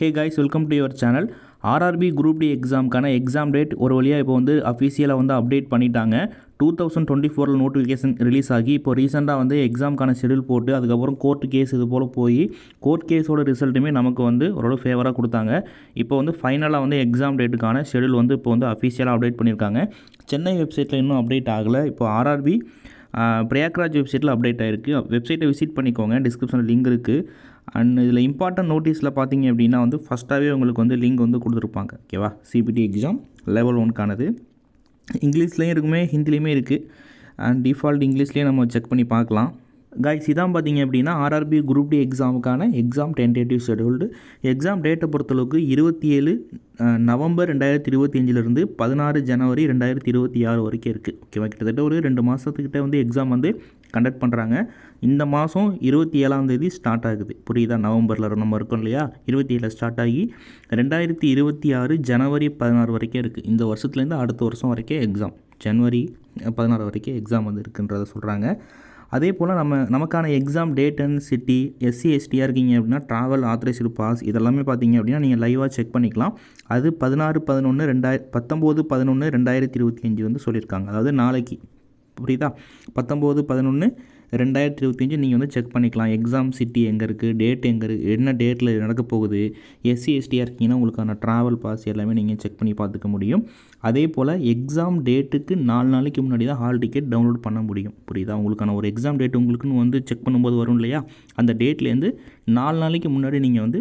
Hey guys, welcome to your channel. RRB group D எக்ஸாமுக்கான exam date ஒரு வழியாக இப்போ வந்து அஃபீஷியலாக வந்து அப்டேட் பண்ணிட்டாங்க. 2024 நோட்டிஃபிகேஷன் ரிலீஸ் ஆகி இப்போ ரீசெண்டாக வந்து எக்ஸாமுக்கான ஷெடியூல் போட்டு அதுக்கப்புறம் கோர்ட் கேஸ் இது போல் போய் கோர்ட் கேஸோட ரிசல்ட்டுமே நமக்கு வந்து ஓரளவு ஃபேவராக கொடுத்தாங்க. இப்போ வந்து ஃபைனலாக வந்து எக்ஸாம் டேட்டுக்கான ஷெடியூல் வந்து இப்போ வந்து அஃபீஷியலாக அப்டேட் பண்ணியிருக்காங்க. சென்னை வெப்சைட்டில் இன்னும் அப்டேட் ஆகலை. இப்போ ஆர்ஆர்பி பிரயாக்ராஜ் வெப்சைட்டில் அப்டேட் ஆகிருக்கு. வெப்சைட்டை விசிட் பண்ணிக்கோங்க, டிஸ்கிரிப்ஷனில் லிங்க் இருக்குது. அண்ட் இதில் இம்பார்ட்டன்ட் நோட்டீஸில் பார்த்தீங்க அப்படின்னா வந்து ஃபஸ்ட்டாகவே உங்களுக்கு வந்து லிங்க் வந்து கொடுத்துருப்பாங்க. ஓகேவா, சிபிடி எக்ஸாம் லெவல் 1க்கானது இங்கிலீஷ்லேயும் இருக்குமே, ஹிந்திலையுமே இருக்குது. அண்ட் டிஃபால்ட் இங்கிலீஷ்லேயே நம்ம செக் பண்ணி பார்க்கலாம். கைஸ், இதான் பார்த்தீங்க அப்படின்னா ஆர்ஆர்பி குரூப் டி எக்ஸாமுக்கான எக்ஸாம் டென்டேட்டிவ் ஷெடியூல்டு. எக்ஸாம் டேட்டை பொறுத்தளவுக்கு 27 நவம்பர் 2025 16 ஜனவரி 2026 வரைக்கும் இருக்குது. ஓகேவா, கிட்டத்தட்ட ஒரு 2 மாதத்துக்கிட்ட வந்து எக்ஸாம் வந்து கண்டக்ட் பண்ணுறாங்க. இந்த மாதம் 27ஆம் தேதி ஸ்டார்ட் ஆகுது. புரியுதா? நவம்பரில் நம்ம இருக்கோம் இல்லையா, 27 ஸ்டார்ட் ஆகி 2026 ஜனவரி 16 வரைக்கும் இருக்குது. இந்த வருஷத்துலேருந்து அடுத்த வருஷம் வரைக்கும் எக்ஸாம், ஜனவரி 16 வரைக்கும் எக்ஸாம் வந்து இருக்குன்றதை சொல்கிறாங்க. அதே போல் நமக்கான exam date and city, SC எஸ்டியாக இருக்கீங்க அப்படின்னா ட்ராவல் ஆத்தரைஸ்டு பாஸ் இதெல்லாமே பார்த்தீங்க அப்படின்னா நீங்கள் லைவாக செக் பண்ணிக்கலாம். அது 19/11/2025 வந்து சொல்லியிருக்காங்க. அதாவது நாளைக்கு, புரியுதா? 19/11/2025 நீங்கள் வந்து செக் பண்ணிக்கலாம். எக்ஸாம் சிட்டி எங்கே இருக்குது, டேட் எங்கே இருக்குது, என்ன டேட்டில் நடக்க போகுது. எஸ்சி எஸ்டியாக இருக்கீங்கன்னா உங்களுக்கான ட்ராவல் பாஸ் எல்லாமே நீங்கள் செக் பண்ணி பார்த்துக்க முடியும். அதே போல் எக்ஸாம் டேட்டுக்கு 4 நாளைக்கு முன்னாடி தான் ஹால் டிக்கெட் டவுன்லோட் பண்ண முடியும். புரியுதா? உங்களுக்கான ஒரு எக்ஸாம் டேட் உங்களுக்குன்னு வந்து செக் பண்ணும்போது வரும் இல்லையா, அந்த டேட்லேருந்து 4 நாளைக்கு முன்னாடி நீங்கள் வந்து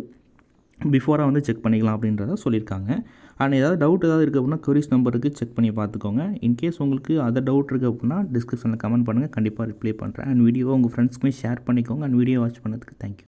பிஃபோராக வந்து செக் பண்ணிக்கலாம் அப்படின்றத சொல்லியிருக்காங்க. அண்ட் ஏதாவது டவுட் இருக்குது அப்படின்னா queries நம்பருக்கு செக் பண்ணி பார்த்துக்கோங்க. இன்கேஸ் உங்களுக்கு அதர் டவுட் இருக்குது அப்படின்னா டிஸ்கிரிப்ஷனில் கமெண்ட் பண்ணுங்கள், கண்டிப்பாக ரிப்ளை பண்ணுறேன். அண்ட் வீடியோவை உங்கள் ஃப்ரெண்ட்ஸ்க்குமே ஷேர் பண்ணிக்கோங்க. அண்ட் வீடியோ வாட்ச் பண்ணதுக்கு தேங்க்யூ.